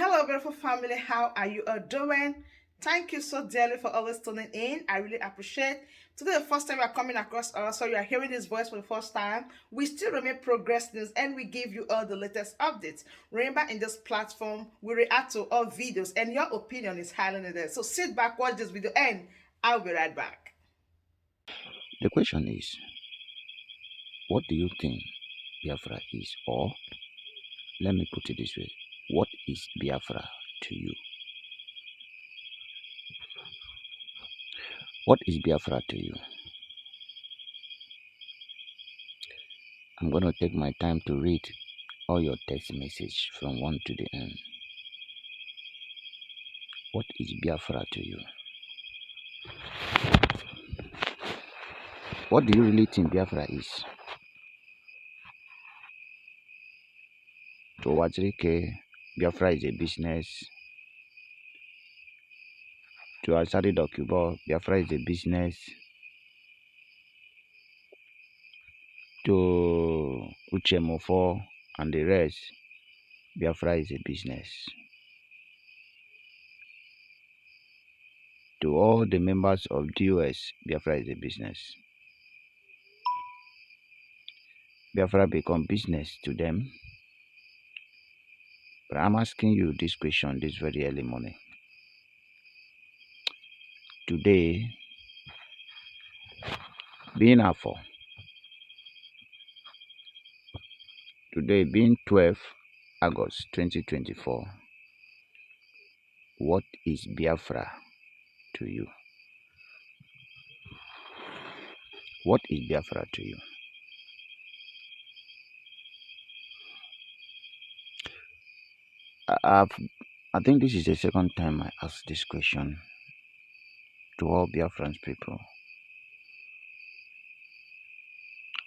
Hello, beautiful family. How are you all doing? Thank you so dearly for always tuning in. I really appreciate. Today, the first time you are coming across us, so you are hearing this voice for the first time. We still remain Progress News, and we give you all the latest updates. Remember, in this platform, we react to all videos, and your opinion is highly needed. So sit back, watch this video, and I'll be right back. The question is, what do you think Biafra is? Or let me put it this way, what is Biafra to you? What is Biafra to you? I'm going to take my time to read all your text message from one to the end. What is Biafra to you? What do you really think Biafra is? To Wajirike, Biafra is a business. To Asari Dokubo, Biafra is a business. To Uchemofo and the rest, Biafra is a business. To all the members of DOS, Biafra is a business. Biafra become business to them. But I'm asking you this question this very early morning. Today, being Afo, today being 12 August 2024, what is Biafra to you? What is Biafra to you? I- I've, I think this is the second time I ask this question to all Biafran people.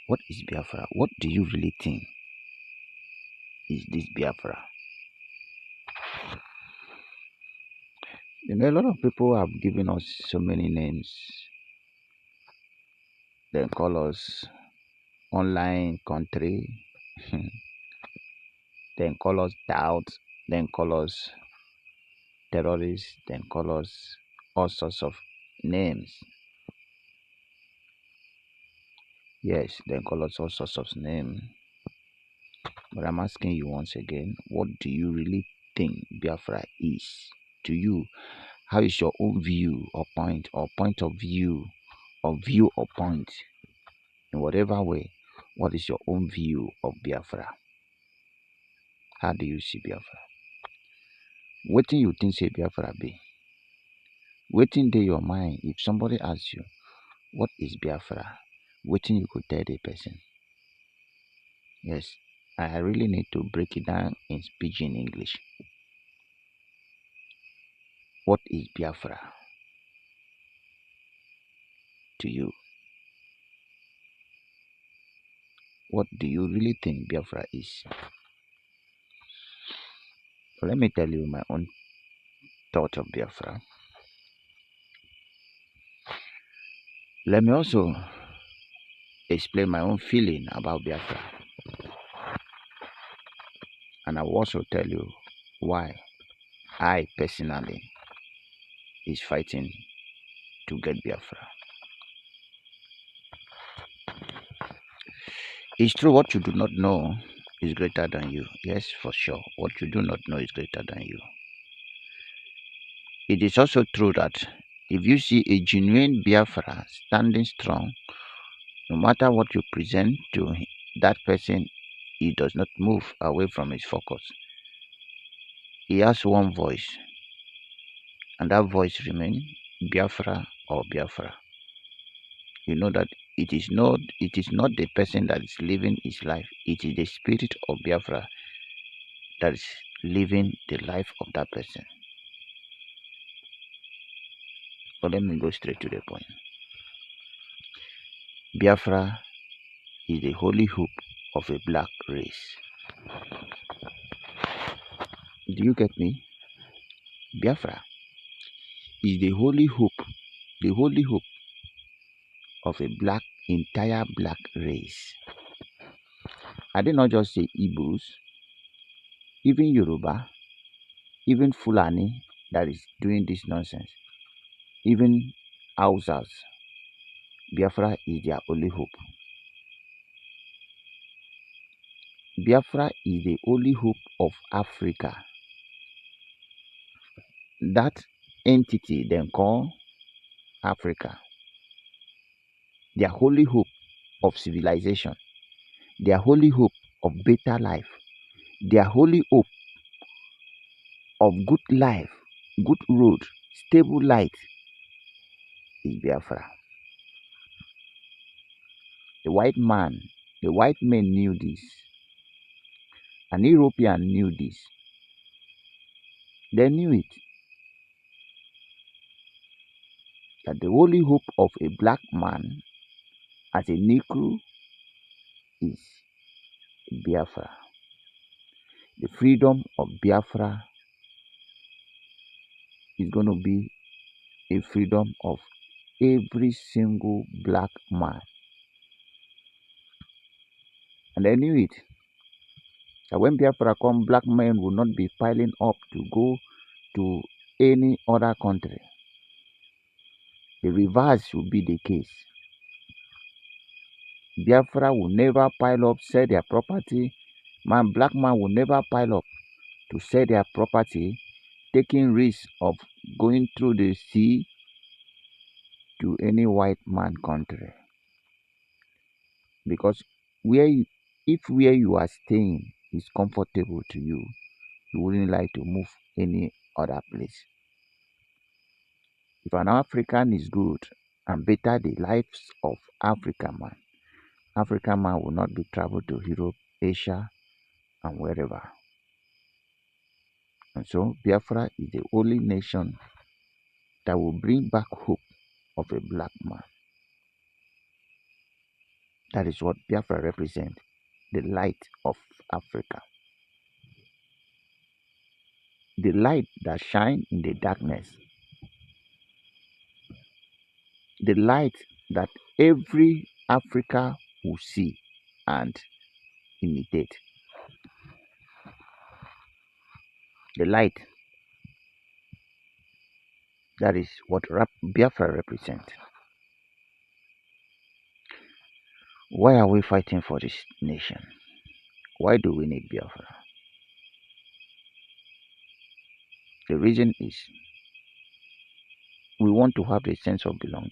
What is Biafra? What do you really think is this Biafra? You know, a lot of people have given us so many names. They call us online country, then call us doubt, then call us terrorists, then call us all sorts of names. Yes, then call us all sorts of names. But I'm asking you once again, what do you really think Biafra is to you? How is your own view or point of view or point in whatever way? What is your own view of Biafra? How do you see Biafra? What do you think say Biafra be? Waiting in your mind if somebody asks you what is Biafra, waiting you could tell the person. Yes, I really need to break it down in pidgin English. What is Biafra to you? What do you really think Biafra is? So let me tell you my own thought of Biafra. Let me also explain my own feeling about Biafra. And I will also tell you why I personally is fighting to get Biafra. It's true what you do not know is greater than you. Yes, for sure. What you do not know is greater than you. It is also true that if you see a genuine Biafra standing strong, no matter what you present to that person, he does not move away from his focus. He has one voice, and that voice remains Biafra or Biafra. You know that it is not the person that is living his life, it is the spirit of Biafra that is living the life of that person. But let me go straight to the point. Biafra is the holy hope of a black race. Do you get me? Biafra is the holy hope of a entire black race. I did not just say Igbos, even Yoruba, even Fulani that is doing this nonsense, even Hausas, Biafra is their only hope. Biafra is the only hope of Africa. That entity then call Africa, their holy hope of civilization, their holy hope of better life, their holy hope of good life, good road, stable light is Biafra. The white men knew this. An European knew this. They knew it, that the only hope of a black man as a Negro is Biafra. The freedom of Biafra is going to be a freedom of every single black man. And they knew it. That when Biafra come, black men will not be piling up to go to any other country. The reverse will be the case. Biafra will never pile up, sell their property. Black man will never pile up to sell their property, taking risk of going through the sea to any white man country. Because if where you are staying is comfortable to you, you wouldn't like to move any other place. If an African is good and better the lives of African man will not be travel to Europe, Asia, and wherever. And so Biafra is the only nation that will bring back hope of a black man. That is what Biafra represents, the light of Africa. The light that shines in the darkness. The light that every Africa will see and imitate. The light. That is what Biafra represents. Why are we fighting for this nation? Why do we need Biafra? The reason is we want to have a sense of belonging.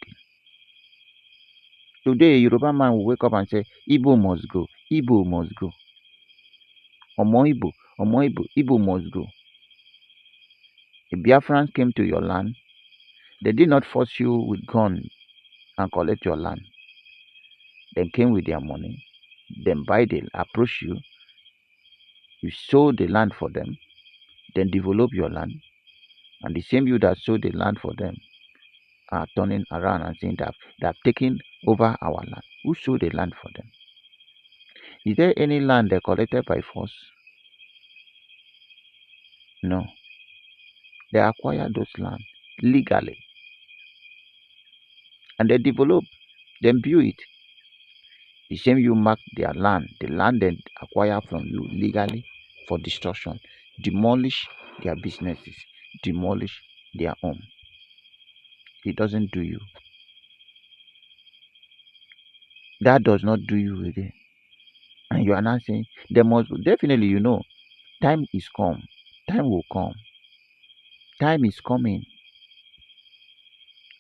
Today, Yoruba man will wake up and say, Igbo must go. Igbo must go. Omo Igbo, Igbo must go. The Biafrans came to your land. They did not force you with gun and collect your land. They came with their money. Then approach you. You sold the land for them. Then develop your land. And the same you that sold the land for them are turning around and saying that they have taken over our land. Who sold the land for them? Is there any land they collected by force? No. They acquired those land legally. And they develop, then build it. The same you mark their land, the land they acquire from you legally for destruction. Demolish their businesses, demolish their home. It doesn't do you. That does not do you again. And you are not saying there must definitely, time is come. Time will come. Time is coming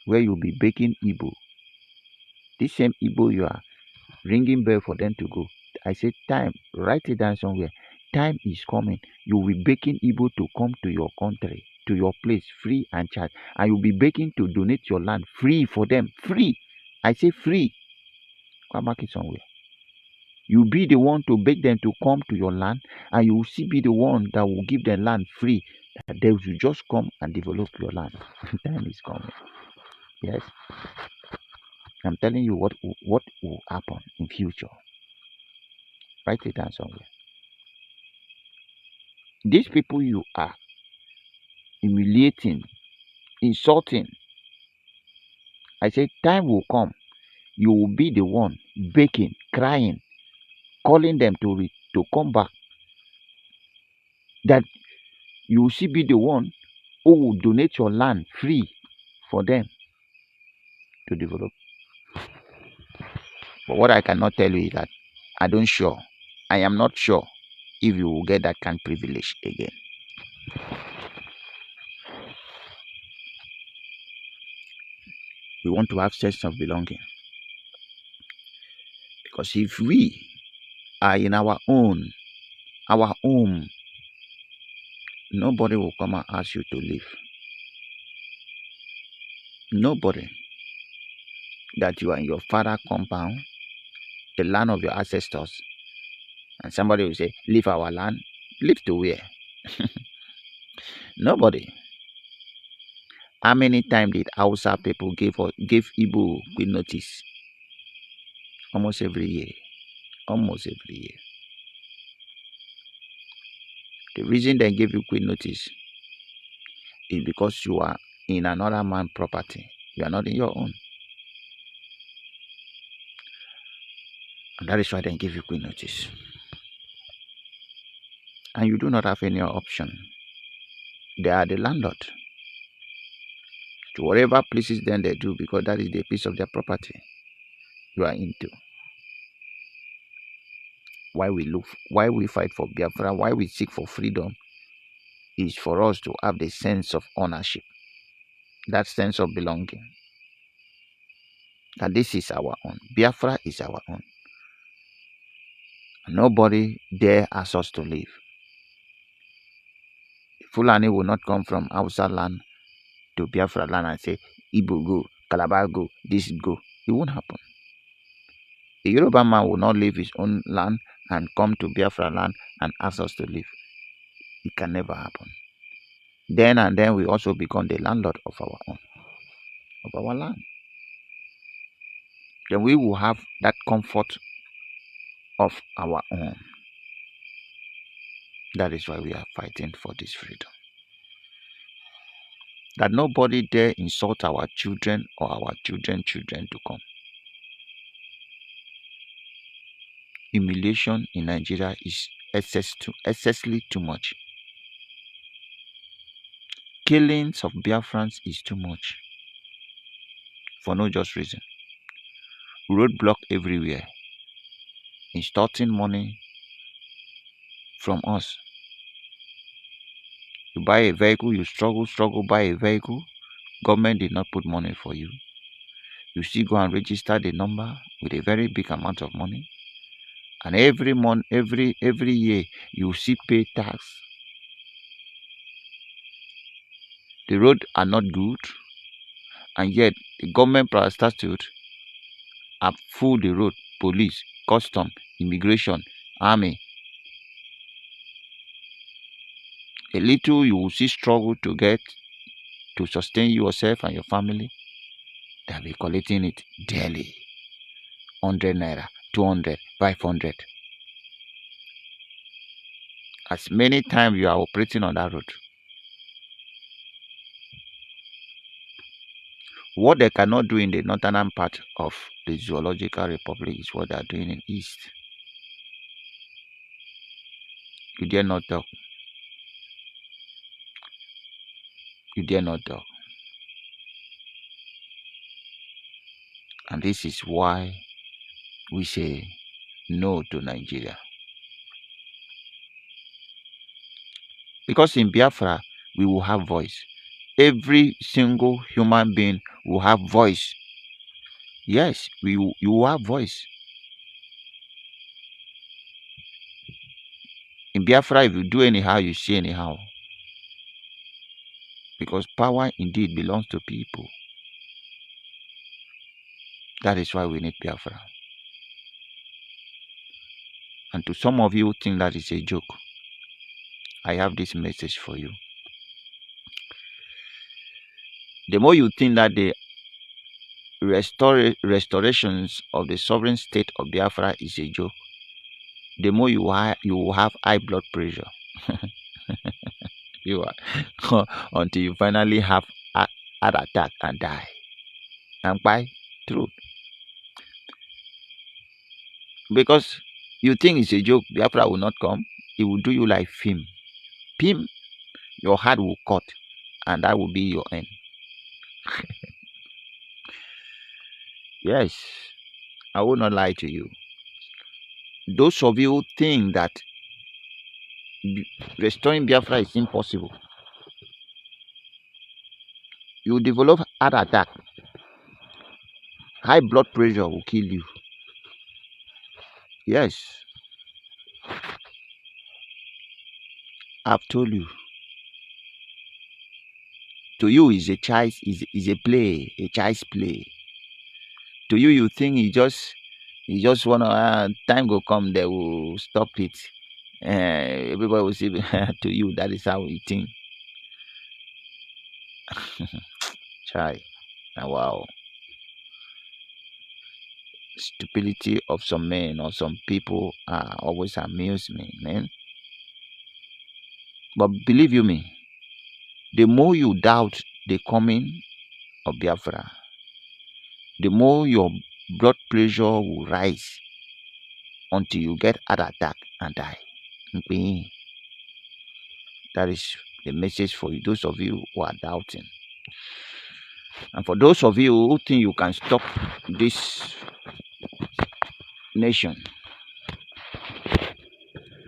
where you'll be baking Igbo. This same Igbo you are ringing bell for them to go. I say time, write it down somewhere. Time is coming. You will be begging Igbo to come to your country, to your place, free and charge. And you'll be begging to donate your land free for them. Free. I say free. Go and mark it somewhere. You'll be the one to beg them to come to your land, and you will still be the one that will give them land free. They will just come and develop your land. Time is coming. Yes. I'm telling you what will happen in future. Write it down somewhere. These people you are humiliating, insulting, I say time will come. You will be the one begging, crying, calling them to come back. That you will still be the one who will donate your land free for them to develop. But what I cannot tell you is that I am not sure if you will get that kind of privilege again. We want to have sense of belonging. Because if we are in our home, nobody will come and ask you to leave. Nobody. That you are in your father compound, the land of your ancestors, and somebody will say, leave our land. Leave to where? Nobody. How many times did Hausa people give Igbo quick notice? Almost every year. Almost every year. The reason they give you quick notice is because you are in another man's property. You are not in your own. And that is why they give you quick notice. And you do not have any option. They are the landlord. To whatever places then they do, because that is the piece of their property you are into. Why we fight for Biafra, why we seek for freedom is for us to have the sense of ownership, that sense of belonging. That this is our own. Biafra is our own. Nobody dare ask us to leave. Fulani will not come from outside land to Biafra land and say, Igbo go, Calabar go, this go. It won't happen. The Yoruba man will not leave his own land and come to Biafra land and ask us to leave. It can never happen. Then and then we also become the landlord of our own, of our land. Then we will have that comfort of our own. That is why we are fighting for this freedom. That nobody dare insult our children or our children to come. Humiliation in Nigeria is excessively too much. Killings of Biafrans is too much. For no just reason. Roadblock everywhere. Extorting money from us. You buy a vehicle, you struggle, buy a vehicle. Government did not put money for you. You still go and register the number with a very big amount of money. And every month, every year, you still pay tax. The roads are not good. And yet, the government statute have full the road. Police, custom, immigration, army. A little you will see struggle to get to sustain yourself and your family. They'll be collecting it daily. 100 naira, 200, 500. As many times you are operating on that road. What they cannot do in the northern part of the Zoological Republic is what they are doing in East. You dare not talk. You dare not talk. And this is why we say no to Nigeria. Because in Biafra, we will have voice. Every single human being will have voice. Yes, you will have voice. In Biafra, if you do anyhow, you see anyhow. Because power indeed belongs to people. That is why we need Biafra. And to some of you who think that is a joke, I have this message for you. The more you think that the restorations of the sovereign state of Biafra is a joke, the more you will have high blood pressure. You are until you finally have a heart attack and die. And why? True. Because you think it's a joke, Biafra will not come. It will do you like film. Film. Your heart will cut, and that will be your end. Yes, I will not lie to you. Those of you who think that restoring Biafra is impossible, you develop heart attack. High blood pressure will kill you. Yes, I've told you. To you, is a child's is a play, a child's play. To you, you think you just wanna time will come, they will stop it. Everybody will see. To you, that is how you think. Chai, wow, stupidity of some men or some people always amuse me, man. But believe you me, the more you doubt the coming of Biafra, the more your blood pressure will rise until you get heart attack and die. Nkpi. That is the message for you, those of you who are doubting. And for those of you who think you can stop this nation,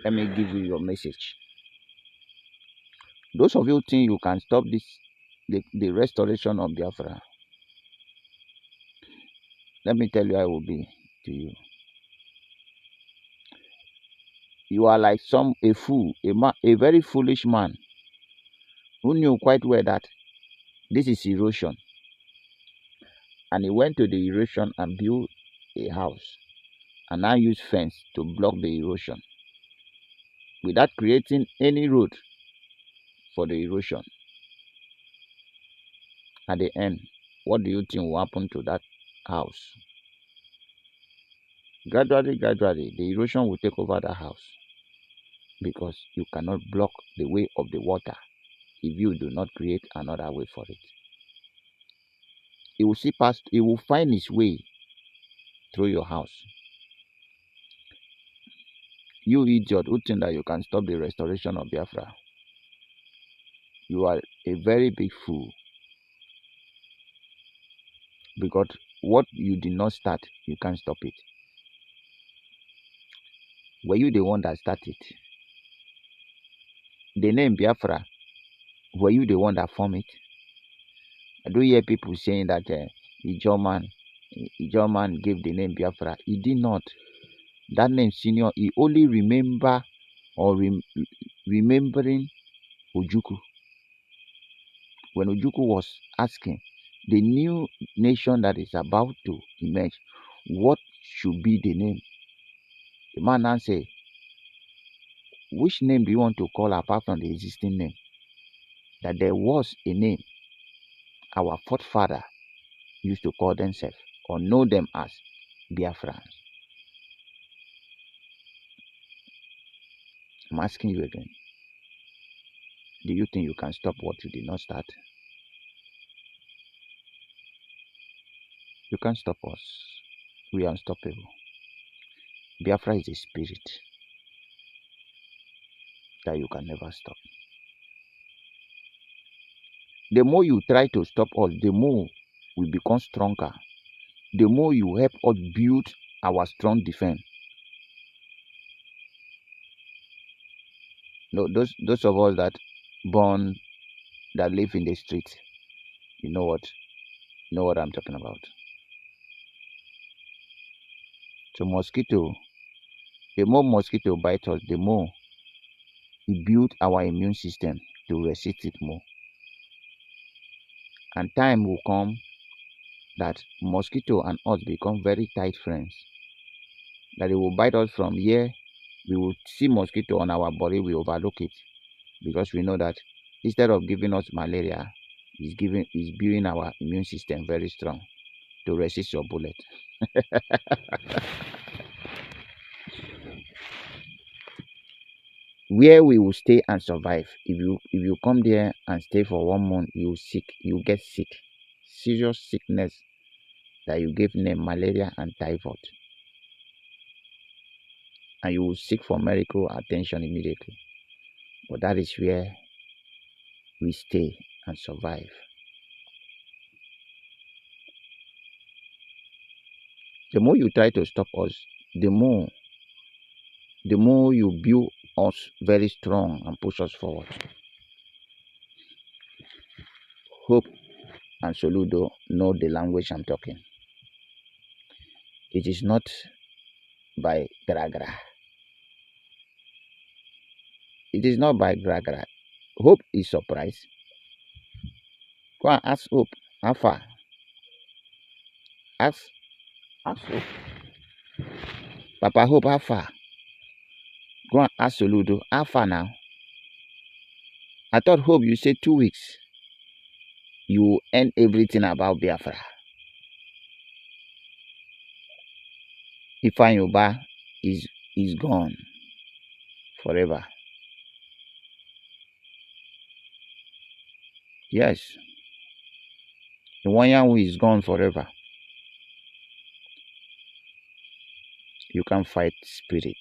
let me give you your message. Those of you who think you can stop this, the restoration of Biafra, let me tell you how it will be to you. You are like a fool, a very foolish man who knew quite well that this is erosion. And he went to the erosion and built a house and now use fence to block the erosion without creating any road for the erosion. At the end, what do you think will happen to that house? Gradually, the erosion will take over the house because you cannot block the way of the water if you do not create another way for it. It will see past, it will find its way through your house. You idiot who think that you can stop the restoration of Biafra, you are a very big fool. Because what you did not start, you can't stop it. Were you the one that started? The name Biafra, were you the one that formed it? I do hear people saying that Ijoman gave the name Biafra. He did not. That name, senior, he only remembering Ojuku. When Ojuku was asking the new nation that is about to emerge, what should be the name? The man answered, which name do you want to call apart from the existing name? That there was a name our forefather used to call themselves or know them as Biafrans. I'm asking you again. Do you think you can stop what you did not start? You can't stop us. We are unstoppable. Biafra is a spirit that you can never stop. The more you try to stop us, the more we become stronger. The more you help us build our strong defense. No, those of us that live in the street, you know what I'm talking about. So mosquito, the more mosquito bite us, the more we build our immune system to resist it more. And time will come that mosquito and us become very tight friends. That it will bite us from here. We will see mosquito on our body, we overlook it because we know that instead of giving us malaria, is building our immune system very strong to resist your bullet. Where we will stay and survive. If you come there and stay for 1 month, you get sick. Serious sickness that you give name malaria and typhoid. And you will seek for medical attention immediately. But that is where we stay and survive. The more you try to stop us, the more you build us very strong and push us forward. Hope and Soludo know the language I'm talking. It is not by gragra. It is not by gragra. Hope is surprised. Go and ask Hope how far. Ask Hope. Papa Hope how far. Go and ask Soludo how far now. I thought Hope you said 2 weeks. You end everything about Biafra. Ifeanyi Ubah is gone forever. Yes. Iwanyanwu is gone forever. You can fight spirit.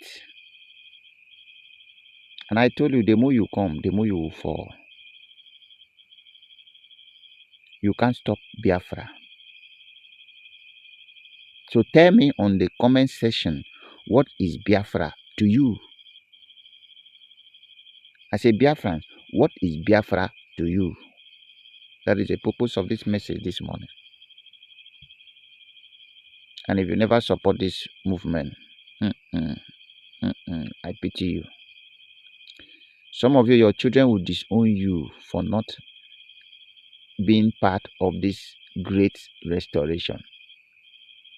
And I told you, the more you come, the more you will fall. You can't stop Biafra. So tell me on the comment section, what is Biafra to you? I say, Biafrans, what is Biafra to you? That is the purpose of this message this morning. And if you never support this movement, I pity you. Some of you, your children will disown you for not being part of this great restoration.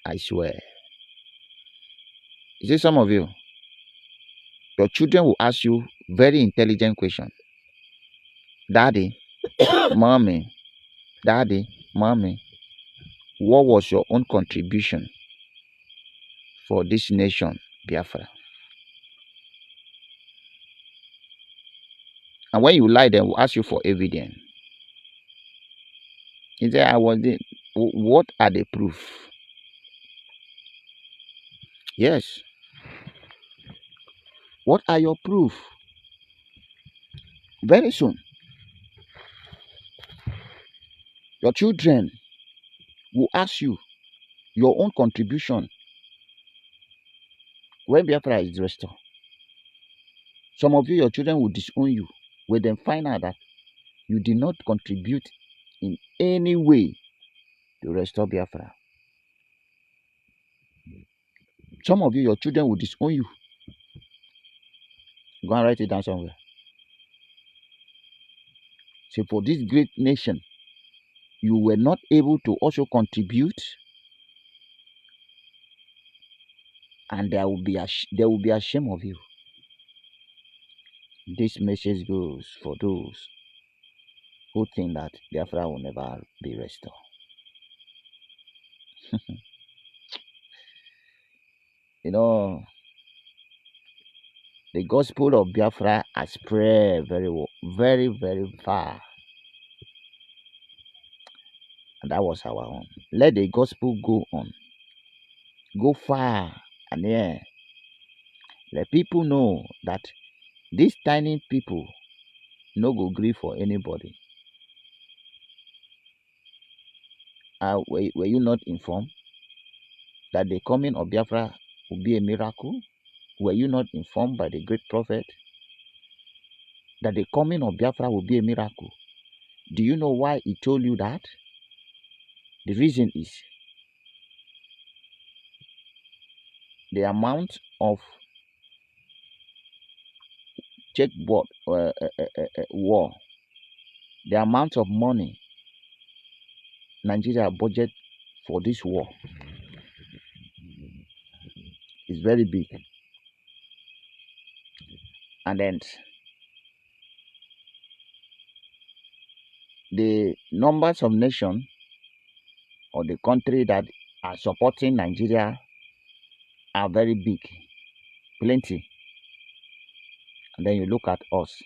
I swear. You see, some of you, your children will ask you very intelligent questions. Daddy, mommy, daddy, mommy, what was your own contribution for this nation, Biafra? And when you lie, they will ask you for evidence. He said, what are the proof? Yes. What are your proof? Very soon, your children will ask you your own contribution when Biafra is restored. Some of you, your children will disown you when they find out that you did not contribute in any way to restore Biafra. Some of you, your children will disown you. Go and write it down somewhere. Say, for this great nation, you were not able to also contribute, and there will be a shame of you. This message goes for those who think that Biafra will never be restored. You know, the gospel of Biafra has spread very, very far. And that was our own. Let the gospel go on. Go far and near. Let people know that these tiny people no go gree for anybody. Were you not informed that the coming of Biafra will be a miracle? Were you not informed by the great prophet that the coming of Biafra will be a miracle? Do you know why he told you that? The reason is the amount of checkboard war, the amount of money Nigeria budget for this war is very big. And then the numbers of nations or the country that are supporting Nigeria are very big, plenty. And then you look at us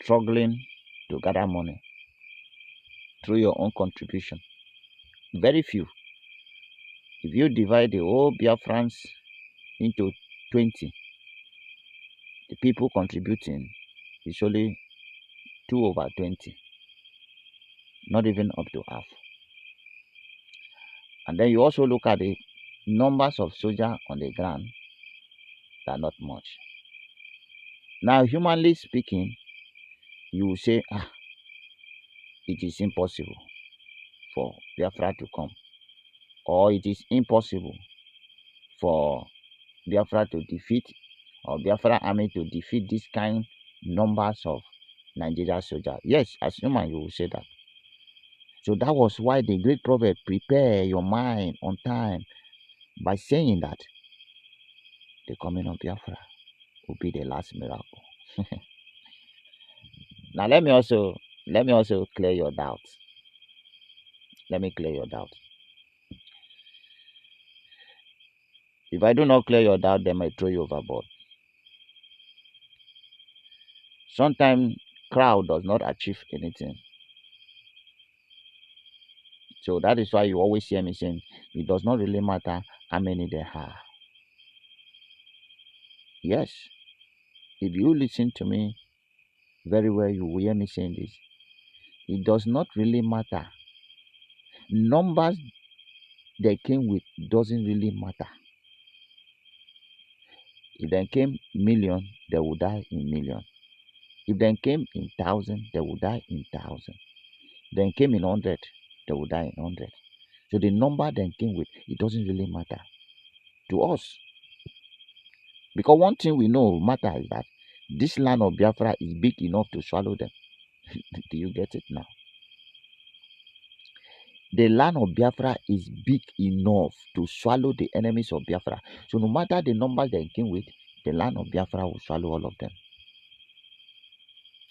struggling to gather money through your own contribution. Very few. If you divide the whole Biafrans into 20, the people contributing is only 2/20, not even up to half. And then you also look at the numbers of soldiers on the ground, they are not much. Now, humanly speaking, you will say, it is impossible for Biafra to come, or it is impossible for Biafra to defeat, or Biafra army to defeat this kind numbers of Nigeria soldiers. Yes, as human, you will say that. So that was why the great prophet prepare your mind on time by saying that the coming of Biafra will be the last miracle. Now let me also clear your doubts. Let me clear your doubt. If I do not clear your doubt, they might throw you overboard. Sometimes crowd does not achieve anything. So that is why you always hear me saying it does not really matter how many there are. Yes, if you listen to me very well, you will hear me saying this. It does not really matter. Numbers they came with doesn't really matter. If they came million, they will die in million. If they came in thousand, they will die in thousand. If they came in 100, they will die in 100. So the number they came with, it doesn't really matter to us. Because one thing we know matter is that this land of Biafra is big enough to swallow them. Do you get it now? The land of Biafra is big enough to swallow the enemies of Biafra. So no matter the numbers they came with, the land of Biafra will swallow all of them.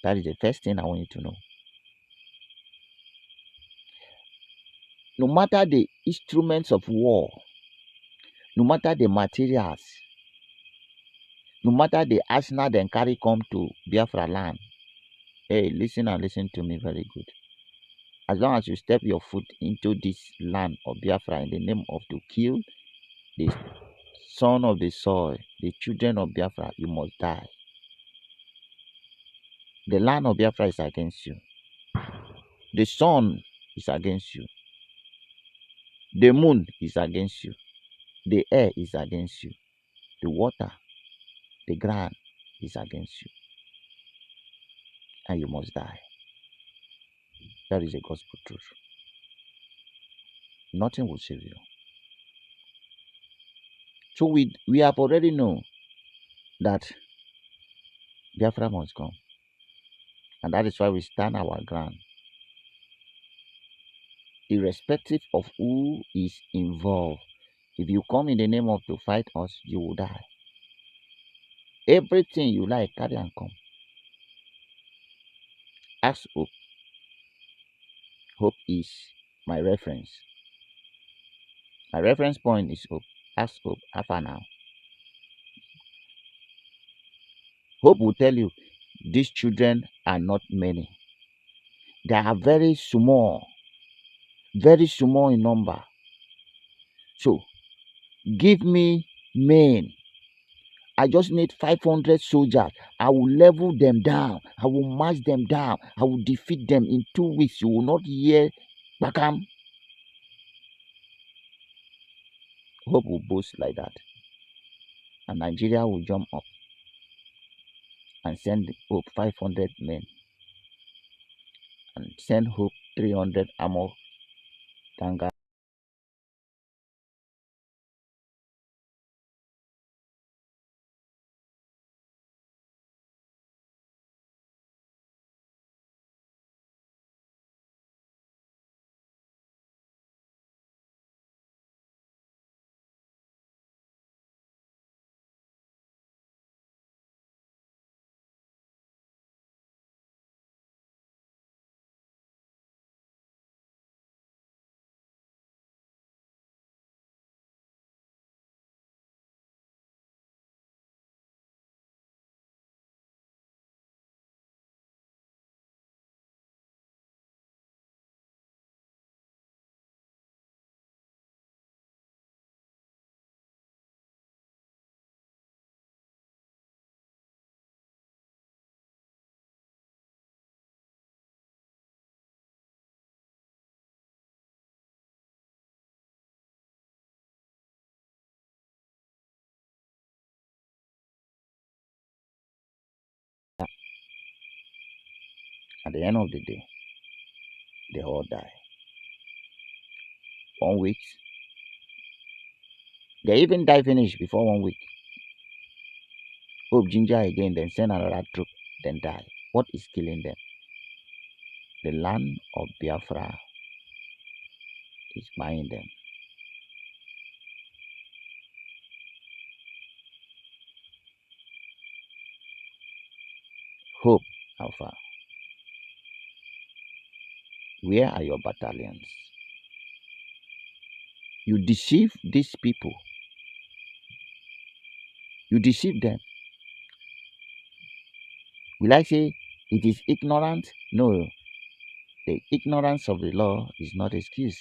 That is the first thing I want you to know. No matter the instruments of war, no matter the materials, no matter the arsenal they carry come to Biafra land. Hey, listen and listen to me very good. As long as you step your foot into this land of Biafra in the name of to kill the son of the soil, the children of Biafra, you must die. The land of Biafra is against you. The sun is against you. The moon is against you. The air is against you. The water, the ground is against you. And you must die. That is a gospel truth. Nothing will save you. So we have already known that Biafra must come. And that is why we stand our ground. Irrespective of who is involved. If you come in the name of to fight us, you will die. Everything you like, carry and come. Ask Hope. Hope is my reference. My reference point is Hope. Ask Hope. Alpha now. Hope will tell you these children are not many. They are very small in number. So give me men. I just need 500 soldiers. I will level them down. I will march them down. I will defeat them in 2 weeks. You will not hear Bakam. Hope will boast like that. And Nigeria will jump up and send Hope 500 men. And send Hope 300 armor tanker. At the end of the day, they all die. 1 week, they even die finish before 1 week. Hope ginger again, then send another troop, then die. What is killing them? The land of Biafra is buying them. Hope Alpha, where are your battalions? You deceive these people. You deceive them. Will I say it is ignorant? No. The ignorance of the law is not excuse.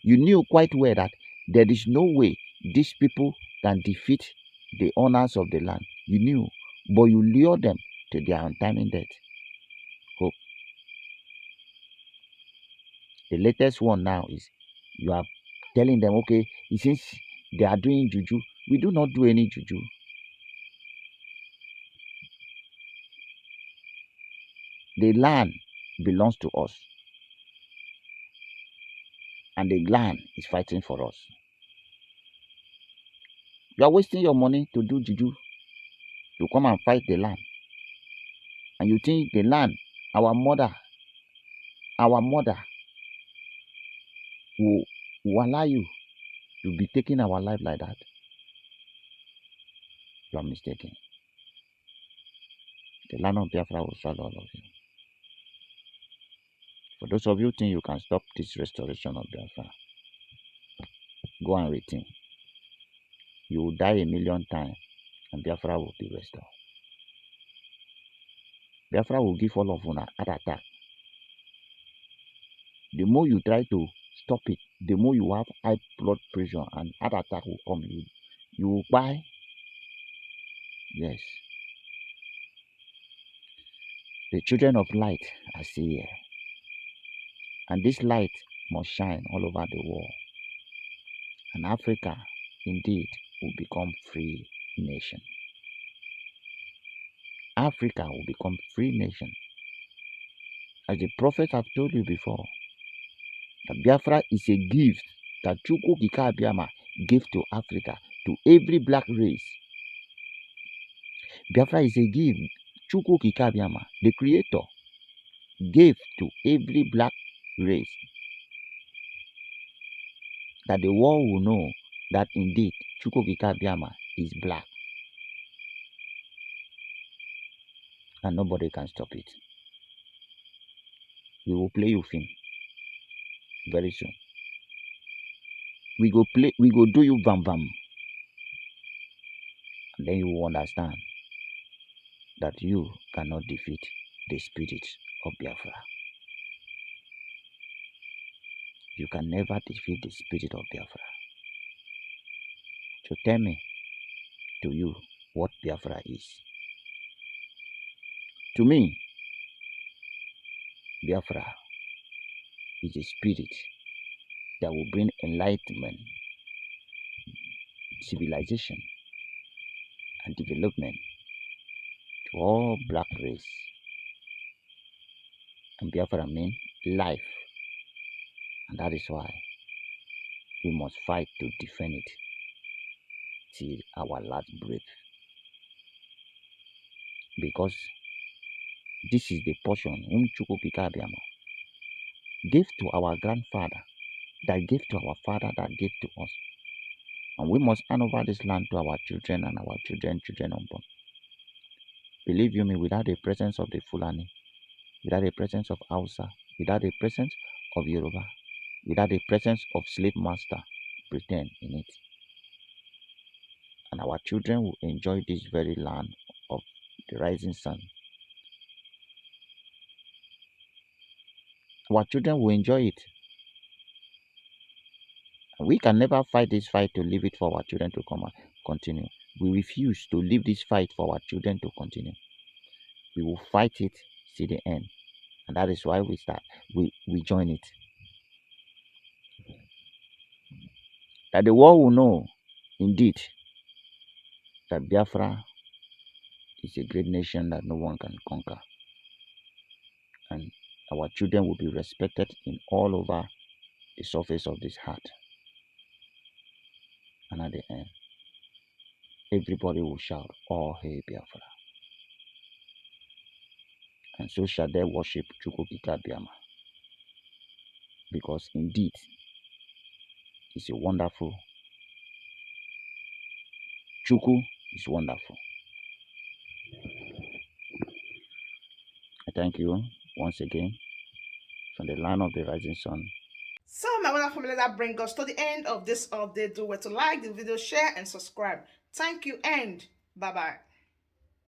You knew quite well that there is no way these people can defeat the owners of the land. You knew, but you lure them to their untimely death. Hope. The latest one now is you are telling them, okay, since they are doing juju, we do not do any juju. The land belongs to us, and the land is fighting for us. You are wasting your money to do juju, to come and fight the land. And you think the land, our mother will allow you to be taking our life like that? You are mistaken. The land of Biafra will swallow all of you. For those of you who think you can stop this restoration of Biafra, go and rethink. You will die 1,000,000 times and Biafra will be restored. Biafra will give all of you an heart attack. The more you try to stop it, the more you have high blood pressure and heart attack will come. You will buy. Yes. The children of light are still here. And this light must shine all over the world. And Africa, indeed, will become free nation. Africa will become free nation. As the prophets have told you before, that Biafra is a gift that Chukwu Okike Abiama gave to Africa, to every black race. Biafra is a gift Chukwu Okike Abiama, the creator, gave to every black race, that the world will know that indeed Chukwu Okike Abiama is black. And nobody can stop it. We will play you film very soon. We go do you bam bam. And then you will understand that you cannot defeat the spirit of Biafra. You can never defeat the spirit of Biafra. So tell me, to you, what Biafra is. To me, Biafra is a spirit that will bring enlightenment, civilization, and development to all black race. And Biafra means life. And that is why we must fight to defend it till our last breath. Because this is the portion whom Chukwu Okike Abiama gave to our grandfather, that gave to our father, that gave to us. And we must hand over this land to our children and our children unborn. Believe you me, without the presence of the Fulani, without the presence of Hausa, without the presence of Yoruba, without the presence of slave master pretend in it, and our children will enjoy this very land of the rising sun. Our children will enjoy it. And we can never fight this fight to leave it for our children to come and continue. We refuse to leave this fight for our children to continue. We will fight it till the end. And that is why we join it. That the world will know, indeed, that Biafra is a great nation that no one can conquer. and our children will be respected in all over the surface of this heart. And at the end, everybody will shout, "All hail Biafra." And so shall they worship Chukwukika Biama. Because indeed, it's a wonderful. Chukwu is wonderful. I thank you once again from the land of the rising sun. So, my wonderful family, that brings us to the end of this update. Do well to like the video, share, and subscribe. Thank you, and bye bye.